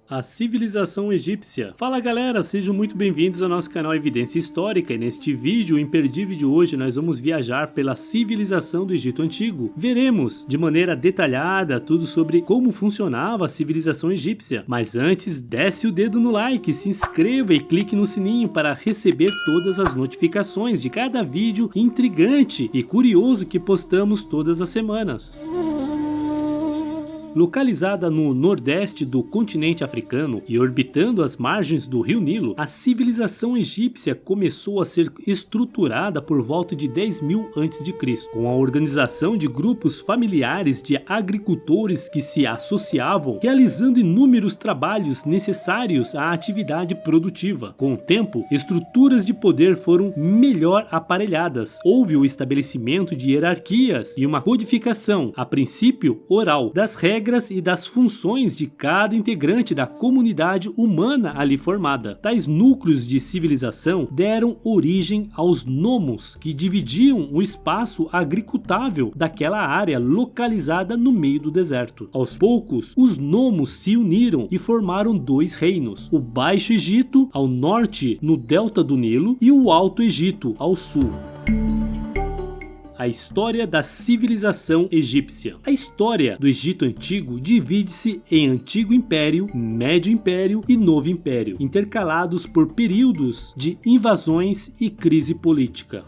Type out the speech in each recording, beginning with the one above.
A civilização egípcia. Fala galera, sejam muito bem-vindos ao nosso canal Evidência Histórica e neste vídeo imperdível de hoje nós vamos viajar pela civilização do Egito Antigo. Veremos de maneira detalhada tudo sobre como funcionava a civilização egípcia. Mas antes, desce o dedo no like, se inscreva e clique no sininho para receber todas as notificações de cada vídeo intrigante e curioso que postamos todas as semanas. Localizada no nordeste do continente africano e orbitando as margens do rio Nilo, a civilização egípcia começou a ser estruturada por volta de 10.000 a.C., com a organização de grupos familiares de agricultores que se associavam, realizando inúmeros trabalhos necessários à atividade produtiva. Com o tempo, estruturas de poder foram melhor aparelhadas, houve o estabelecimento de hierarquias e uma codificação, a princípio oral, das regras e das funções de cada integrante da comunidade humana ali formada. Tais núcleos de civilização deram origem aos nomos, que dividiam o espaço agricultável daquela área localizada no meio do deserto. Aos poucos, os nomos se uniram e formaram dois reinos: o Baixo Egito, ao norte no delta do Nilo, e o Alto Egito, ao sul. A história da civilização egípcia. A história do Egito Antigo divide-se em Antigo Império, Médio Império e Novo Império, intercalados por períodos de invasões e crise política.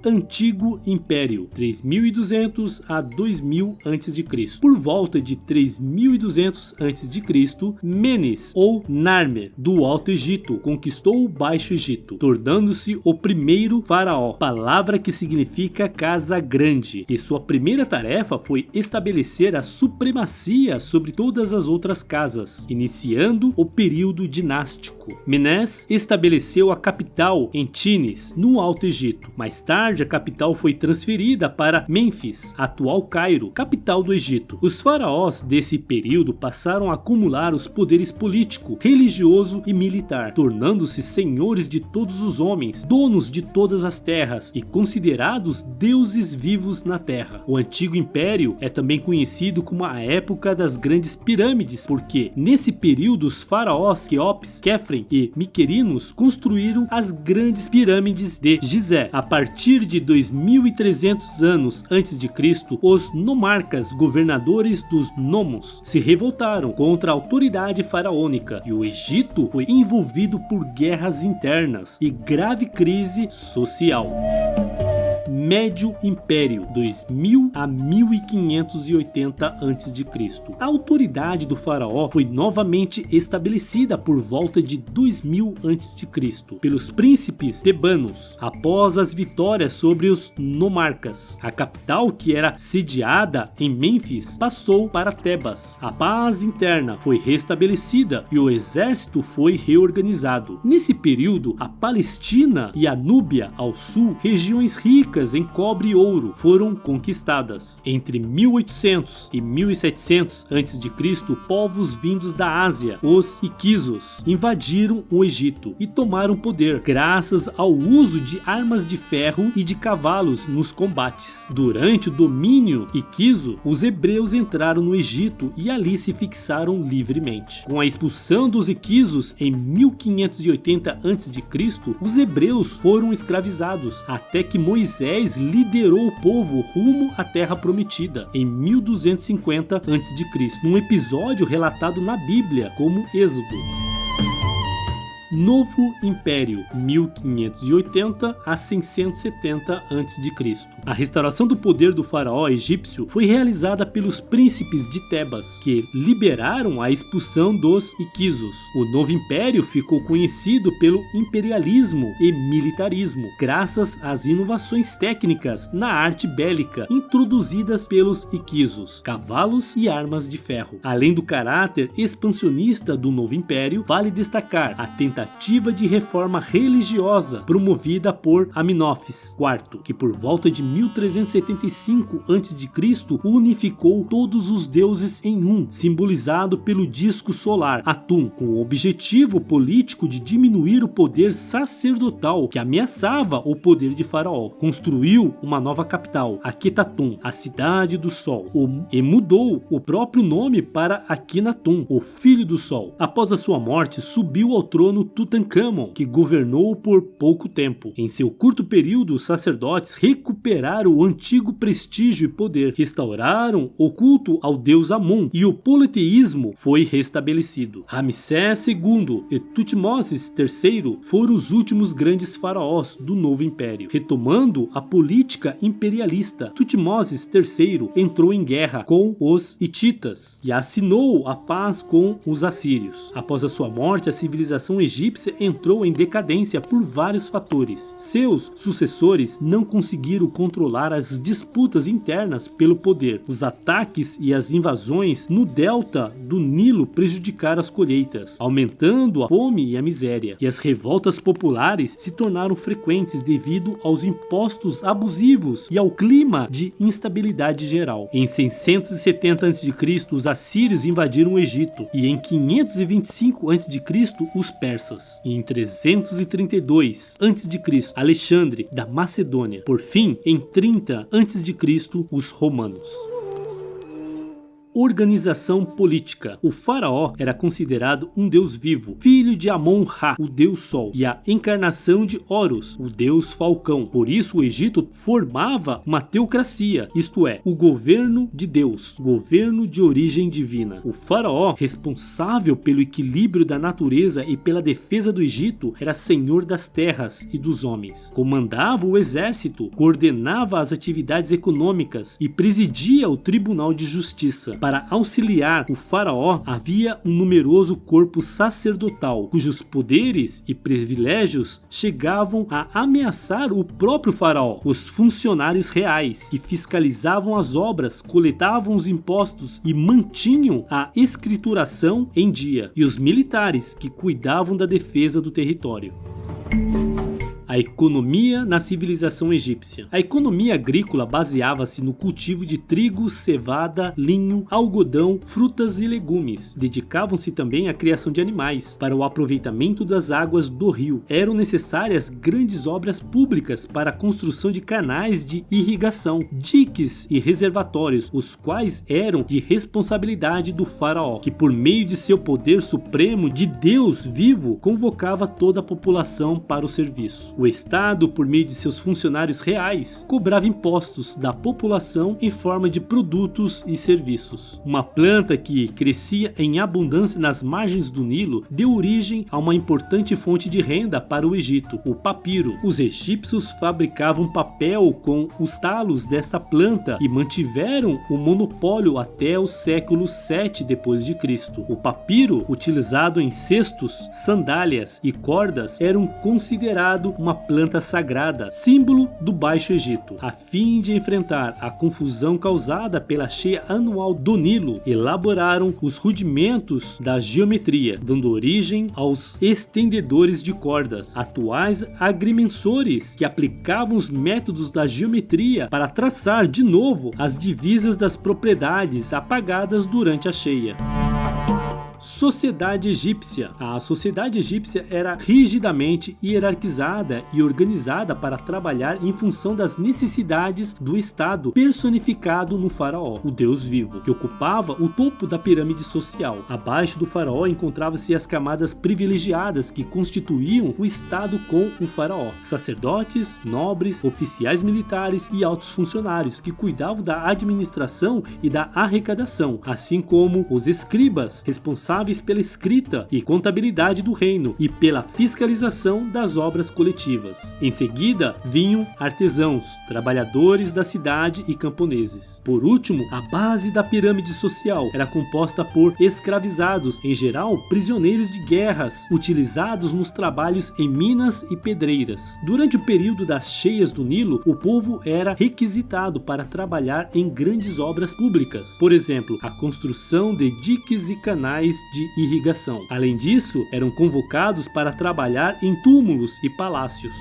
Antigo Império, 3.200 a 2.000 a.C. Por volta de 3.200 a.C., Menes ou Narmer, do Alto Egito, conquistou o Baixo Egito, tornando-se o primeiro faraó, palavra que significa casa grande, e sua primeira tarefa foi estabelecer a supremacia sobre todas as outras casas, iniciando o período dinástico. Menes estabeleceu a capital em Tinis, no Alto Egito. Mais tarde, a capital foi transferida para Mênfis, atual Cairo, capital do Egito. Os faraós desse período passaram a acumular os poderes político, religioso e militar, tornando-se senhores de todos os homens, donos de todas as terras e considerados deuses vivos na terra. O Antigo Império é também conhecido como a época das grandes pirâmides, porque nesse período os faraós Quéops, Quefren e Miquerinos construíram as grandes pirâmides de Gizé. A partir de 2.300 anos antes de Cristo, os nomarcas, governadores dos nomos, se revoltaram contra a autoridade faraônica e o Egito foi envolvido por guerras internas e grave crise social. Médio Império, 2000 a 1580 a.C. A autoridade do faraó foi novamente estabelecida por volta de 2000 a.C. pelos príncipes tebanos, após as vitórias sobre os nomarcas. A capital, que era sediada em Mênfis, passou para Tebas. A paz interna foi restabelecida e o exército foi reorganizado. Nesse período, a Palestina e a Núbia, ao sul, regiões ricas em cobre e ouro, foram conquistadas. Entre 1800 e 1700 a.C., povos vindos da Ásia, os Iquisos, invadiram o Egito e tomaram poder graças ao uso de armas de ferro e de cavalos nos combates. Durante o domínio Iquiso, os hebreus entraram no Egito e ali se fixaram livremente. Com a expulsão dos Iquisos em 1580 a.C., os hebreus foram escravizados, até que Moisés liderou o povo rumo à Terra Prometida em 1250 a.C., num episódio relatado na Bíblia como Êxodo. Novo Império, 1580 a 670 a.C. A restauração do poder do faraó egípcio foi realizada pelos príncipes de Tebas, que liberaram a expulsão dos Iquisos. O novo império ficou conhecido pelo imperialismo e militarismo, graças às inovações técnicas na arte bélica introduzidas pelos Iquisos, cavalos e armas de ferro. Além do caráter expansionista do novo império, vale destacar a tentativa tentativa de reforma religiosa promovida por Amenófis IV, que por volta de 1375 a.C. unificou todos os deuses em um, simbolizado pelo disco solar Atum, com o objetivo político de diminuir o poder sacerdotal que ameaçava o poder de Faraó. Construiu uma nova capital, Akhetatum, a cidade do sol, e mudou o próprio nome para Akhenatum, o filho do sol. Após a sua morte, subiu ao trono Tutankhamon, que governou por pouco tempo. Em seu curto período, os sacerdotes recuperaram o antigo prestígio e poder, restauraram o culto ao deus Amun e o politeísmo foi restabelecido. Ramsés II e Tutmoses III foram os últimos grandes faraós do novo império. Retomando a política imperialista, Tutmoses III entrou em guerra com os hititas e assinou a paz com os assírios. Após a sua morte, a civilização egípcia entrou em decadência por vários fatores. Seus sucessores não conseguiram controlar as disputas internas pelo poder. Os ataques e as invasões no delta do Nilo prejudicaram as colheitas, aumentando a fome e a miséria. E as revoltas populares se tornaram frequentes devido aos impostos abusivos e ao clima de instabilidade geral. Em 670 a.C., os assírios invadiram o Egito e em 525 a.C., os persas. E em 332 a.C., Alexandre da Macedônia. Por fim, em 30 a.C., os romanos. Organização política. O faraó era considerado um deus vivo, filho de Amon-Ra, o deus sol, e a encarnação de Horus, o deus falcão. Por isso o Egito formava uma teocracia, isto é, o governo de Deus, governo de origem divina. O faraó, responsável pelo equilíbrio da natureza e pela defesa do Egito, era senhor das terras e dos homens. Comandava o exército, coordenava as atividades econômicas e presidia o tribunal de justiça. Para auxiliar o faraó, havia um numeroso corpo sacerdotal, cujos poderes e privilégios chegavam a ameaçar o próprio faraó. Os funcionários reais, que fiscalizavam as obras, coletavam os impostos e mantinham a escrituração em dia, e os militares, que cuidavam da defesa do território. A economia na civilização egípcia. A economia agrícola baseava-se no cultivo de trigo, cevada, linho, algodão, frutas e legumes. Dedicavam-se também à criação de animais. Para o aproveitamento das águas do rio, eram necessárias grandes obras públicas para a construção de canais de irrigação, diques e reservatórios, os quais eram de responsabilidade do faraó, que por meio de seu poder supremo de Deus vivo, convocava toda a população para o serviço. O Estado, por meio de seus funcionários reais, cobrava impostos da população em forma de produtos e serviços. Uma planta que crescia em abundância nas margens do Nilo deu origem a uma importante fonte de renda para o Egito, o papiro. Os egípcios fabricavam papel com os talos dessa planta e mantiveram o monopólio até o século 7 d.C. O papiro, utilizado em cestos, sandálias e cordas, era considerado uma planta sagrada, símbolo do Baixo Egito. A fim de enfrentar a confusão causada pela cheia anual do Nilo, elaboraram os rudimentos da geometria, dando origem aos estendedores de cordas, atuais agrimensores que aplicavam os métodos da geometria para traçar de novo as divisas das propriedades apagadas durante a cheia. Sociedade egípcia. A sociedade egípcia era rigidamente hierarquizada e organizada para trabalhar em função das necessidades do Estado, personificado no faraó, o deus vivo, que ocupava o topo da pirâmide social. Abaixo do faraó encontravam-se as camadas privilegiadas que constituíam o Estado com o faraó: sacerdotes, nobres, oficiais militares e altos funcionários que cuidavam da administração e da arrecadação, assim como os escribas, responsáveis pela escrita e contabilidade do reino e pela fiscalização das obras coletivas. Em seguida, vinham artesãos, trabalhadores da cidade e camponeses. Por último, a base da pirâmide social era composta por escravizados, em geral prisioneiros de guerras, utilizados nos trabalhos em minas e pedreiras. Durante o período das cheias do Nilo, o povo era requisitado para trabalhar em grandes obras públicas, por exemplo, a construção de diques e canais de irrigação. Além disso, eram convocados para trabalhar em túmulos e palácios.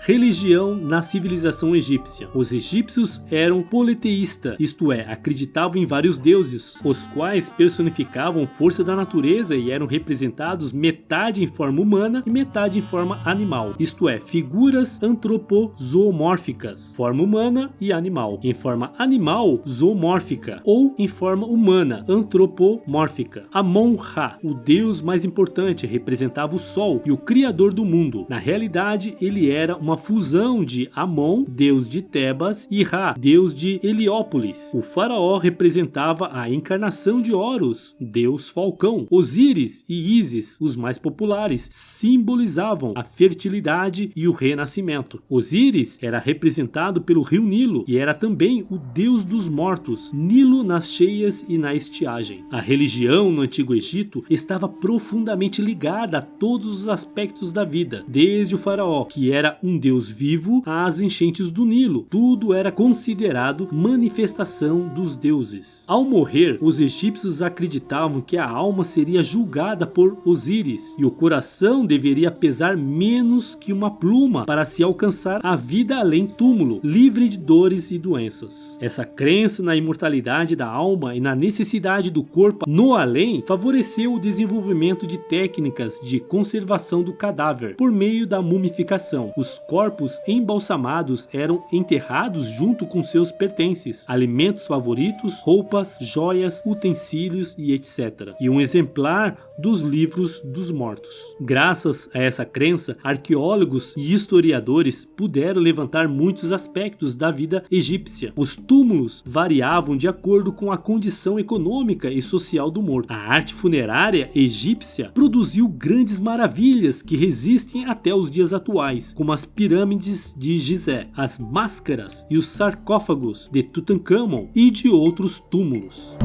Religião na civilização egípcia. Os egípcios eram politeístas, isto é, acreditavam em vários deuses, os quais personificavam força da natureza e eram representados metade em forma humana e metade em forma animal, isto é, figuras antropozoomórficas, forma humana e animal, em forma animal zoomórfica ou em forma humana antropomórfica. Amon-Ra, o deus mais importante, representava o sol e o criador do mundo. Na realidade, ele era uma fusão de Amon, deus de Tebas, e Ra, deus de Heliópolis. O faraó representava a encarnação de Horus, deus falcão. Osíris e Ísis, os mais populares, simbolizavam a fertilidade e o renascimento. Osíris era representado pelo rio Nilo e era também o deus dos mortos, Nilo nas cheias e na estiagem. A religião no Antigo Egito estava profundamente ligada a todos os aspectos da vida, desde o faraó, que era um deus vivo, às enchentes do Nilo. Tudo era considerado manifestação dos deuses. Ao morrer, os egípcios acreditavam que a alma seria julgada por Osíris e o coração deveria pesar menos que uma pluma para se alcançar a vida além túmulo, livre de dores e doenças. Essa crença na imortalidade da alma e na necessidade do corpo no além favoreceu o desenvolvimento de técnicas de conservação do cadáver por meio da mumificação. Os corpos embalsamados eram enterrados junto com seus pertences, alimentos favoritos, roupas, joias, utensílios e etc. E um exemplar dos livros dos mortos. Graças a essa crença, arqueólogos e historiadores puderam levantar muitos aspectos da vida egípcia. Os túmulos variavam de acordo com a condição econômica e social do morto. A arte funerária egípcia produziu grandes maravilhas que resistem até os dias atuais, como as pirâmides de Gizé, as máscaras e os sarcófagos de Tutancâmon e de outros túmulos.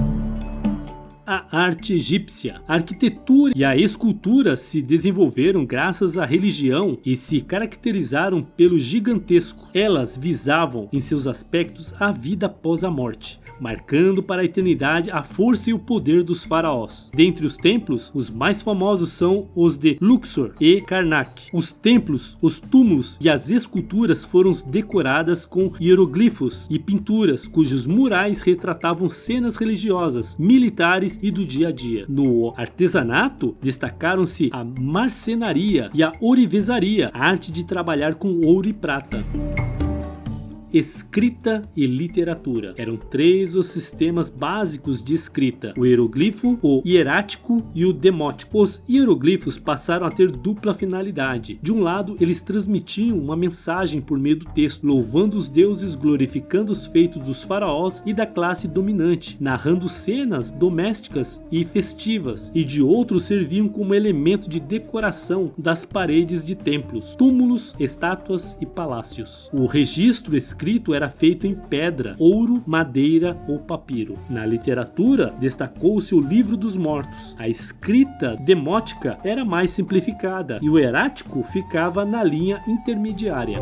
A arte egípcia. A arquitetura e a escultura se desenvolveram graças à religião e se caracterizaram pelo gigantesco. Elas visavam, em seus aspectos, a vida após a morte, marcando para a eternidade a força e o poder dos faraós. Dentre os templos, os mais famosos são os de Luxor e Karnak. Os templos, os túmulos e as esculturas foram decoradas com hieroglifos e pinturas cujos murais retratavam cenas religiosas, militares e do dia a dia. No artesanato, destacaram-se a marcenaria e a ourivesaria, a arte de trabalhar com ouro e prata. Escrita e literatura. Eram três os sistemas básicos de escrita: o hieroglifo, o hierático e o demótico. Os hieroglifos passaram a ter dupla finalidade. De um lado, eles transmitiam uma mensagem por meio do texto, louvando os deuses, glorificando os feitos dos faraós e da classe dominante, narrando cenas domésticas e festivas, e de outro serviam como elemento de decoração das paredes de templos, túmulos, estátuas e palácios. O registro escrito era feito em pedra, ouro, madeira ou papiro. Na literatura, destacou-se o livro dos mortos. A escrita demótica era mais simplificada e o hierático ficava na linha intermediária.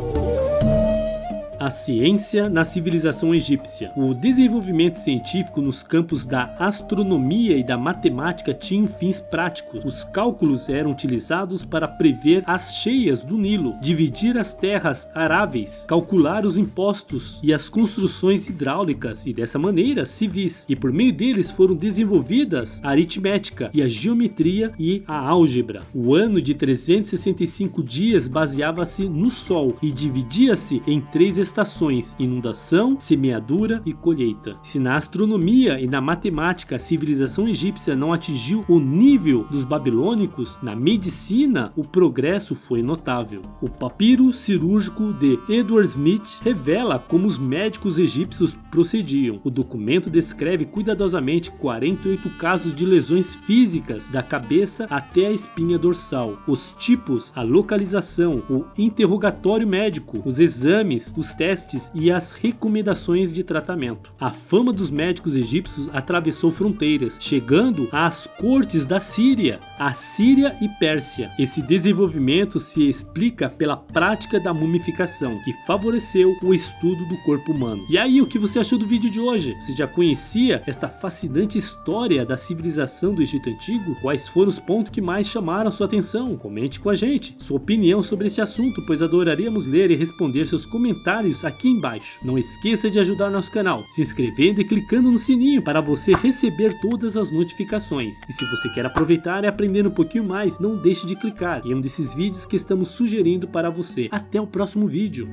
A ciência na civilização egípcia. O desenvolvimento científico nos campos da astronomia e da matemática tinha fins práticos. Os cálculos eram utilizados para prever as cheias do Nilo, dividir as terras aráveis, calcular os impostos e as construções hidráulicas e, dessa maneira, civis. E por meio deles foram desenvolvidas a aritmética e a geometria e a álgebra. O ano de 365 dias baseava-se no Sol e dividia-se em três estações: inundação, semeadura e colheita. Se na astronomia e na matemática a civilização egípcia não atingiu o nível dos babilônicos, na medicina o progresso foi notável. O papiro cirúrgico de Edward Smith revela como os médicos egípcios procediam. O documento descreve cuidadosamente 48 casos de lesões físicas da cabeça até a espinha dorsal, os tipos, a localização, o interrogatório médico, os exames, os testes e as recomendações de tratamento. A fama dos médicos egípcios atravessou fronteiras, chegando às cortes da Síria, a Síria e Pérsia. Esse desenvolvimento se explica pela prática da mumificação, que favoreceu o estudo do corpo humano. E aí, o que você achou do vídeo de hoje? Você já conhecia esta fascinante história da civilização do Egito Antigo? Quais foram os pontos que mais chamaram sua atenção? Comente com a gente sua opinião sobre esse assunto, pois adoraríamos ler e responder seus comentários aqui embaixo. Não esqueça de ajudar nosso canal, se inscrevendo e clicando no sininho para você receber todas as notificações. E se você quer aproveitar e aprender um pouquinho mais, não deixe de clicar em um desses vídeos que estamos sugerindo para você. Até o próximo vídeo.